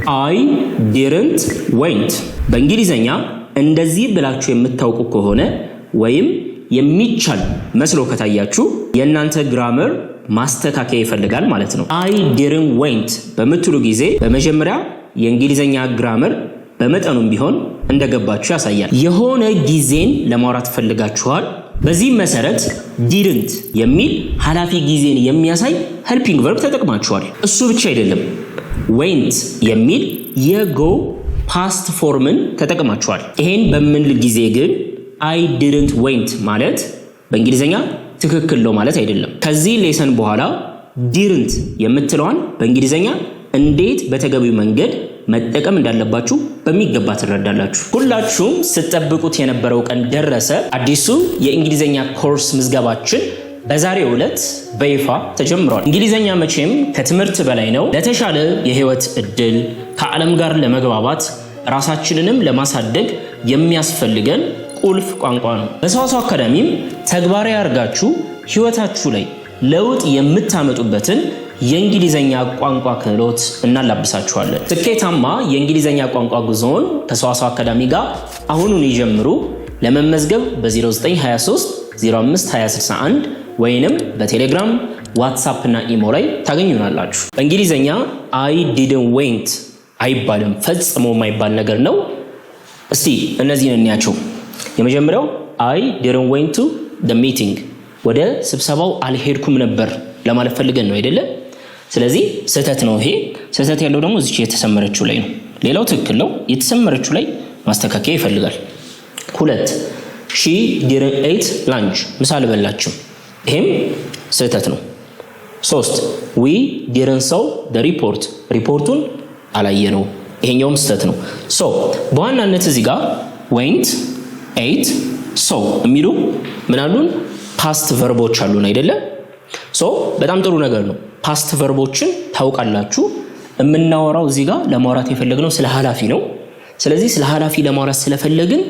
I didn't went በእንግሊዘኛ እንደዚህ ብላችሁ የምታውቁ ከሆነ ወይም የሚቻል መስሎ ከታያችሁ የእናንተ ግራመር ማስተካከያ ይፈልጋል ማለት ነው። I didn't went በምትሉ ጊዜ በመጀመሪያ የእንግሊዘኛ ግራመር በመጠኑም ቢሆን እንደገባችሁ ያሳያል። የሆነ ጊዜን ለማውራት ፈልጋችኋል። በዚህ መሰረት didn't የሚል ሐላፊ ጊዜን የሚያሳይ helping verb ተጠቅማችኋል። እሱ ብቻ አይደለም went የሚል የጎ past forምን ተጠቅማችኋል። ይሄን በምንል ጊዜ ግን I didn't went ማለት በእንግሊዘኛ ትክክል ነው ማለት አይደለም። ከዚህ ሌሰን በኋላ didn't የምትለዋን በእንግሊዘኛ እንዴት በተገቢው መንገድ መጠቀም እንዳለባችሁ በሚገባ ትረዳላችሁ። ሁላችሁም ስትጠብቁት የነበረው ቀን ደረሰ። አዲሱ የእንግሊዘኛ ኮርስ ምዝገባችን በዛሬው ዕለት በይፋ ተጀምሯል። እንግሊዘኛ መቼም ከትምህርት በላይ ነው። ለተሻለ የህይወት እድል ከዓለም ጋር ለመግባባት ራሳችንንም ለማሳደግ የሚያስፈልገን ቁልፍ ቋንቋ ነው። በሰዋሰው አካዳሚም ተግባራዊ አድርጋችሁ ህይወታችሁ ላይ ለውጥ የምታመጡበትን የእንግሊዘኛ ቋንቋ ክህሎት እናላብሳችኋለን። ስኬታማ የእንግሊዘኛ ቋንቋ ጉዞውን ከሰዋሰው አካዳሚ ጋር አሁኑን ይጀምሩ። ለመመዝገብ በ0923 05 2061 ወይንም በቴሌግራም ዋትስአፕ እና ኢሞ ላይ ታገኙናላችሁ። በእንግሊዘኛ I didn't went አይባልም፣ ፈጽሞ የማይባል ነገር ነው። እስቲ እነዚህን እንያቸው። የመጀመሪያው I didn't went to the meeting ወደ ስብሰባው አልሄድኩም ነበር ለማለት ፈልገን ነው አይደለ? ስለዚህ ስህተት ነው። ይሄ ስህተት ያለው ደግሞ እዚህ የተሰመረችው ላይ ነው። ሌላው ትክክል ነው፣ የተሰመረችው ላይ ማስተካከያ ይፈልጋል። 2 she didn't eat lunch ምሳ አልበላችም፣ ይሄም ስህተት ነው። 3 we didn't saw the report ሪፖርቱን አላየነው፣ ይሄኛውም ስህተት ነው። ሶ በዋናነት እዚህ ጋር went ate saw የሚሉ ምን አሉን? ፓስት ቨርቦች አሉን አይደለ? ሶ በጣም ጥሩ ነገር ነው። ፓስት ቨርቦችን ታውቃላችሁ። የምናወራው እዚህ ጋር ለማውራት የፈለግነው ስለ ሐላፊ ነው። ስለዚህ ስለ ሐላፊ ለማውራት ስለፈለግን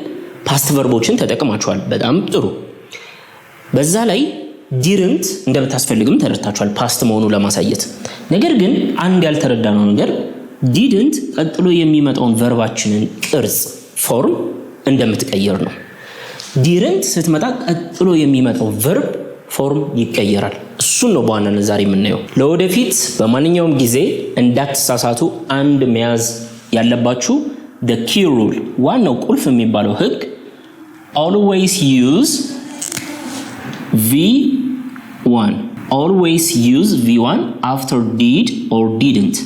ፓስት ቨርቦችን ተጠቅማችኋል። በጣም ጥሩ። በዛ ላይ didn't እንደምታስፈልግም ተረድታችኋል ፓስት መሆኑ ለማሳየት። ነገር ግን አንድ ያልተረዳነው ነገር didn't ቀጥሎ የሚመጣውን ቨርባችንን ቅርጽ ፎርም እንደምትቀየር ነው። didn't ስትመጣ ቀጥሎ የሚመጣው ቨርብ ፎርም ይቀየራል። እሱን ነው በዋናነት ዛሬ የምናየው። ለወደፊት በማንኛውም ጊዜ እንዳትሳሳቱ አንድ መያዝ ያለባችሁ the key rule ዋናው ቁልፍ የሚባለው ህግ always use V1 always use V1 after did or didn't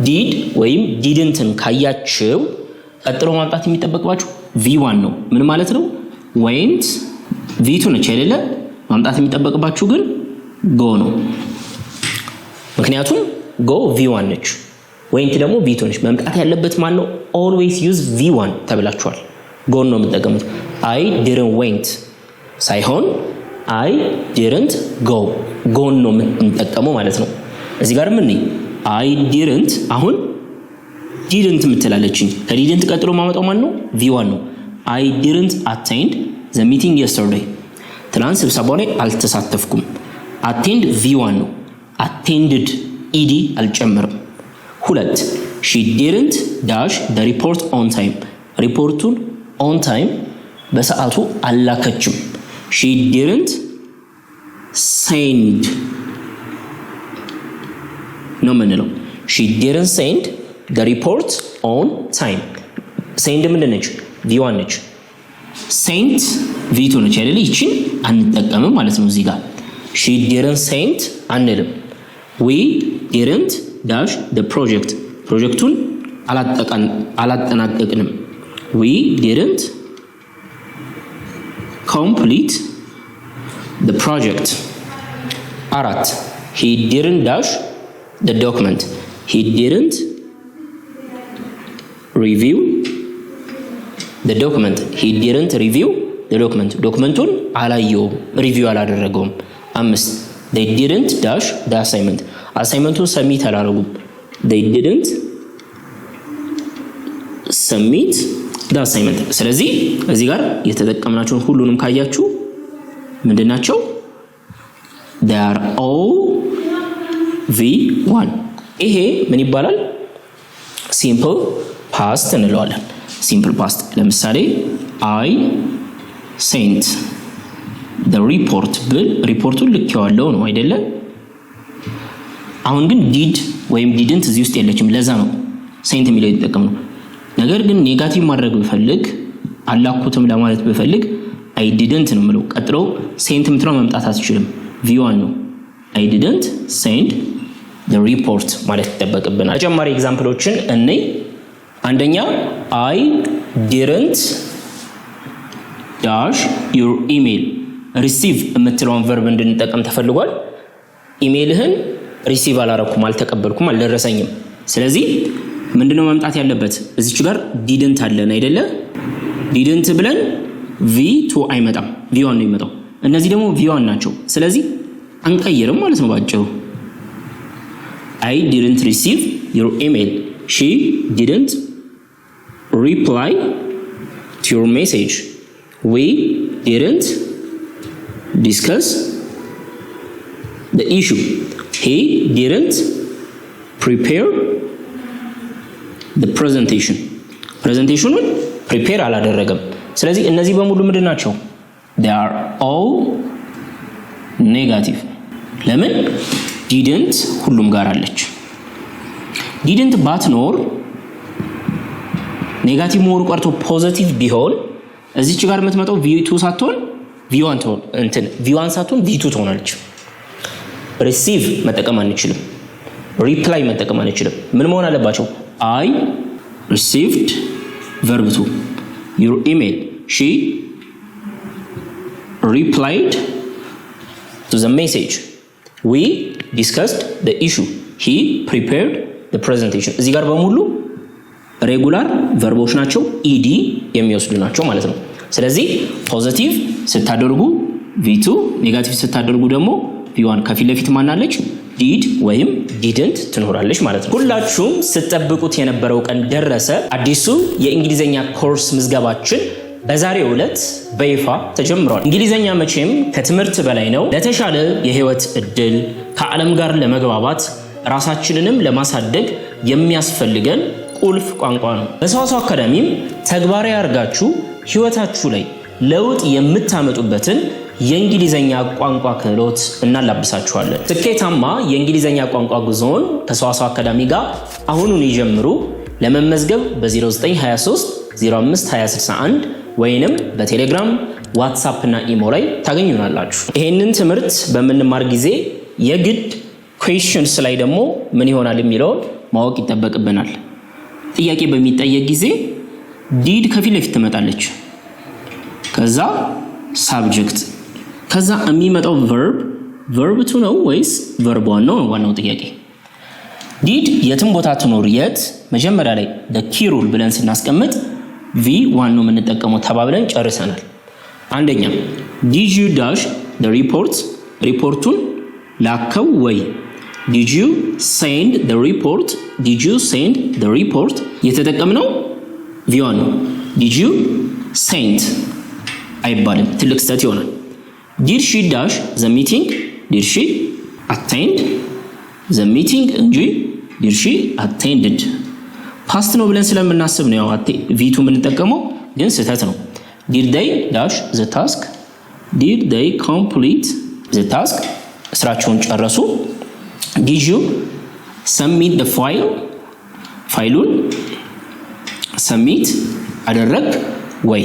did ወይም didn'ትን ካያችሁ ቀጥሎ ማምጣት የሚጠበቅባችሁ V1 ነው። ምን ማለት ነው? went V2 ነች አይደለ? ማምጣት የሚጠበቅባችሁ ግን go ነው። ምክንያቱም go V1 ነች፣ went ደግሞ V2 ነች። መምጣት ያለበት ማን ነው? always use V1 ተብላችኋል። go ነው የምትጠቀሙት። I didn't went ሳይሆን I didn't go go ነው የምትጠቀመው ማለት ነው። እዚህ ጋር ምን I didn't አሁን didn't የምትላለችኝ ከdidn't ቀጥሎ ማመጣው ማን ነው? V1 ነው። I didn't attend the meeting yesterday ትናንት ስብሰባው ላይ አልተሳተፍኩም። attend V1 ነው። attended ed አልጨመርም። 2 she didn't dash the report on time ሪፖርቱን on time በሰዓቱ አላከችም። she didn't send ነው ምንለው? she didn't send the report on time send ምንድን ነች? V1 ነች። sent V2 ነች አይደል? ይቺን አንጠቀምም ማለት ነው። እዚህ ጋር she didn't send አንልም። we didn't dash the project ፕሮጀክቱን አላጠናቀቅንም። we didn't complete the project 4 he didn't dash the document he didn't review the document he didn't review the document ዶክመንቱን አላየውም፣ ሪቪው አላደረገውም። 5 they didn't dash the assignment አሳይመንቱን ሰሚት አላደረጉም። they didn't submit the assignment ስለዚህ እዚህ ጋር የተጠቀምናቸውን ሁሉንም ካያችሁ ምንድናቸው? they are all V1 ይሄ ምን ይባላል? ሲምፕል ፓስት እንለዋለን። ሲምፕል ፓስት ለምሳሌ I sent the report ብል ሪፖርቱን ልኬዋለሁ ነው አይደለ? አሁን ግን ዲድ ወይም ዲድንት እዚህ ውስጥ የለችም። ለዛ ነው ሴንት የሚለው የተጠቀምነው። ነገር ግን ኔጋቲቭ ማድረግ ብፈልግ አላኩትም ለማለት ብፈልግ I didn't ነው የምለው። ቀጥሎ ሴንት የምትለው መምጣት አትችልም። V1 ነው። I didn't send the report ማለት ይጠበቅብናል። ተጨማሪ ኤግዛምፕሎችን እንይ። አንደኛ I didn't dash your email receive የምትለውን ቨርብ እንድንጠቀም ተፈልጓል። ኢሜልህን ሪሲቭ አላረኩም፣ አልተቀበልኩም፣ አልደረሰኝም። ስለዚህ ምንድነው መምጣት ያለበት? እዚች ጋር ዲድንት አለን አይደለ? ዲድንት ብለን V2 አይመጣም፣ V1 ነው የሚመጣው። እነዚህ ደግሞ V1 ናቸው። ስለዚህ አንቀይርም ማለት ነው ባጭሩ። I didn't receive your email. She didn't reply to your message. We didn't discuss the issue. He didn't prepare the presentation. Presentationን prepare አላደረገም። ስለዚህ እነዚህ በሙሉ ምንድን ናቸው? They are all negative. ለምን? didn't ሁሉም ጋር አለች። didn't ባትኖር ኔጋቲቭ መሆኑ ቀርቶ ፖዚቲቭ ቢሆን እዚች ጋር የምትመጣው V2 ሳትሆን V1 ትሆን V1 ሳትሆን V2 ትሆናለች። ሪሲቭ መጠቀም አንችልም። ሪፕላይ መጠቀም አንችልም። ምን መሆን አለባቸው? I received verb 2 your email. She replied to the message. We discussed the issue. He prepared the presentation. እዚህ ጋር በሙሉ ሬጉላር ቨርቦች ናቸው፣ ኢዲ የሚወስዱ ናቸው ማለት ነው። ስለዚህ ፖዚቲቭ ስታደርጉ V2፣ ኔጋቲቭ ስታደርጉ ደግሞ V1። ከፊት ለፊት ማናለች? ዲድ ወይም ዲድንት ትኖራለች ማለት ነው። ሁላችሁም ስትጠብቁት የነበረው ቀን ደረሰ። አዲሱ የእንግሊዘኛ ኮርስ ምዝገባችን በዛሬው ዕለት በይፋ ተጀምሯል። እንግሊዘኛ መቼም ከትምህርት በላይ ነው። ለተሻለ የህይወት እድል፣ ከዓለም ጋር ለመግባባት፣ ራሳችንንም ለማሳደግ የሚያስፈልገን ቁልፍ ቋንቋ ነው። በሰዋሰው አካዳሚም ተግባራዊ አድርጋችሁ ህይወታችሁ ላይ ለውጥ የምታመጡበትን የእንግሊዘኛ ቋንቋ ክህሎት እናላብሳችኋለን። ስኬታማ የእንግሊዘኛ ቋንቋ ጉዞውን ከሰዋሰው አካዳሚ ጋር አሁኑን ይጀምሩ። ለመመዝገብ በ0923 05 2061 ወይንም በቴሌግራም ዋትስአፕ እና ኢሞ ላይ ታገኙናላችሁ። ይሄንን ትምህርት በምንማር ጊዜ የግድ ኩዌስችንስ ላይ ደግሞ ምን ይሆናል የሚለውን ማወቅ ይጠበቅብናል። ጥያቄ በሚጠየቅ ጊዜ ዲድ ከፊት ለፊት ትመጣለች፣ ከዛ ሳብጀክት፣ ከዛ የሚመጣው ቨርብ ቱ ነው ወይስ ቨርብ ዋን ነው? ዋናው ጥያቄ ዲድ የትም ቦታ ትኖር የት መጀመሪያ ላይ the key rule ብለን ስናስቀምጥ V1 ነው የምንጠቀመው ተባብለን ጨርሰናል። አንደኛ did you dash the report ሪፖርቱን ላከው ወይ? did you send the report did you send the report የተጠቀምነው V1 ነው። did you send አይባልም፣ ትልቅ ስህተት ይሆናል። did she dash the meeting did she attend the meeting እንጂ did she attended ፓስት ነው ብለን ስለምናስብ ነው V2 የምንጠቀመው፣ ግን ስህተት ነው። did they dash the task did they complete the task ስራቸውን ጨረሱ። did you submit the file ፋይሉን ሰብሚት አደረግ ወይ?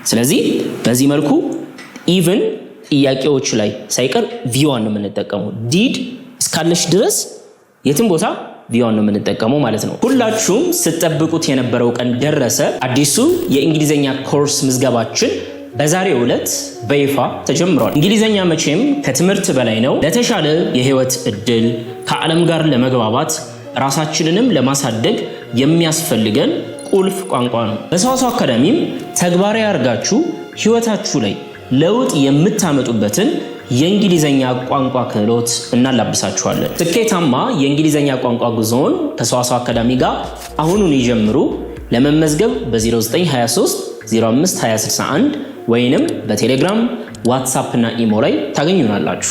ስለዚህ በዚህ መልኩ ኢቭን ጥያቄዎች ላይ ሳይቀር V1 ነው የምንጠቀመው። ዲድ እስካለሽ ድረስ የትም ቦታ V1 ነው የምንጠቀመው ማለት ነው። ሁላችሁም ስትጠብቁት የነበረው ቀን ደረሰ። አዲሱ የእንግሊዘኛ ኮርስ ምዝገባችን በዛሬው ዕለት በይፋ ተጀምሯል። እንግሊዘኛ መቼም ከትምህርት በላይ ነው። ለተሻለ የህይወት እድል፣ ከዓለም ጋር ለመግባባት፣ ራሳችንንም ለማሳደግ የሚያስፈልገን ቁልፍ ቋንቋ ነው። በሰዋሰው አካዳሚም ተግባራዊ አድርጋችሁ ህይወታችሁ ላይ ለውጥ የምታመጡበትን የእንግሊዘኛ ቋንቋ ክህሎት እናላብሳችኋለን። ስኬታማ የእንግሊዘኛ ቋንቋ ጉዞውን ከሰዋሰው አካዳሚ ጋር አሁኑን ይጀምሩ። ለመመዝገብ በ0923 05 2061 ወይንም በቴሌግራም ዋትስአፕ እና ኢሞ ላይ ታገኙናላችሁ።